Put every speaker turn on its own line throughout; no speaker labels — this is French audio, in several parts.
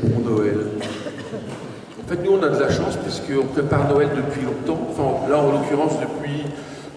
pour Noël? En fait, nous, on a de la chance puisqu'on prépare Noël depuis longtemps. Enfin, là, en l'occurrence, depuis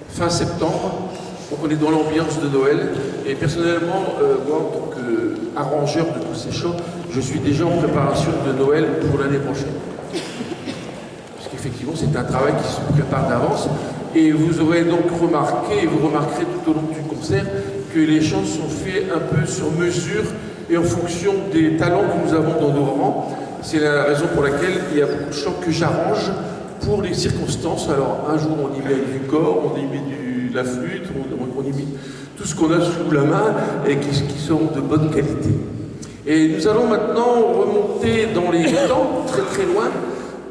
fin septembre. Donc, on est dans l'ambiance de Noël. Et personnellement, moi, en tant qu'arrangeur de tous ces chants, je suis déjà en préparation de Noël pour l'année prochaine. Parce qu'effectivement, c'est un travail qui se prépare d'avance. Et vous aurez donc remarqué, et vous remarquerez tout au long du concert, que les chants sont faits un peu sur mesure et en fonction des talents que nous avons dans nos rangs. C'est la raison pour laquelle il y a beaucoup de chants que j'arrange pour les circonstances. Alors, un jour, on y met du corps, on y met de la flûte, on y met tout ce qu'on a sous la main et qui sont de bonne qualité. Et nous allons maintenant remonter dans les temps, très très loin,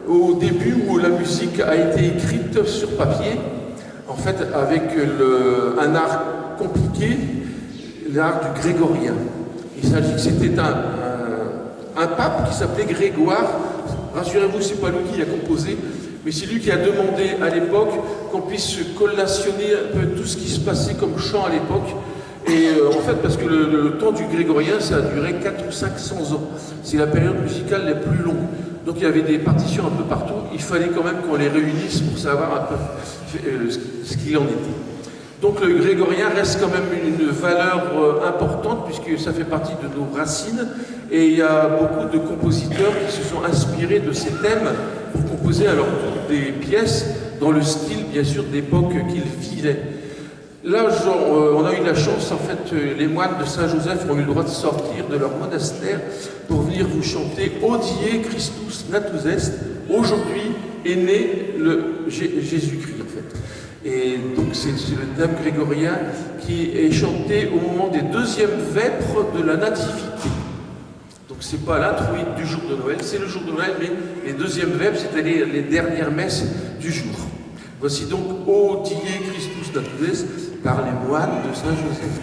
au début où la musique a été écrite sur papier, en fait avec un art compliqué, l'art du grégorien. Il s'agit que c'était un pape qui s'appelait Grégoire. Rassurez-vous, c'est pas lui qui a composé, mais c'est lui qui a demandé à l'époque qu'on puisse collationner un peu tout ce qui se passait comme chant à l'époque. Et en fait, parce que le temps du grégorien, ça a duré 400 ou 500 ans. C'est la période musicale la plus longue. Donc il y avait des partitions un peu partout. Il fallait quand même qu'on les réunisse pour savoir un peu ce qu'il en était. Donc le grégorien reste quand même une valeur importante puisque ça fait partie de nos racines. Et il y a beaucoup de compositeurs qui se sont inspirés de ces thèmes pour composer à leur tour des pièces dans le style, bien sûr, d'époque qu'ils vivaient. Là, on a eu la chance, en fait, les moines de Saint-Joseph ont eu le droit de sortir de leur monastère pour venir vous chanter « Hodie Christus natus est ». Aujourd'hui est né Jésus-Christ, en fait. Et donc, c'est le thème grégorien qui est chanté au moment des deuxièmes vêpres de la Nativité. Donc, c'est pas l'introïde du jour de Noël, c'est le jour de Noël, mais les deuxièmes vêpres, c'est-à-dire les dernières messes du jour. Voici donc « Hodie Christus natus est » par les moines de Saint-Joseph.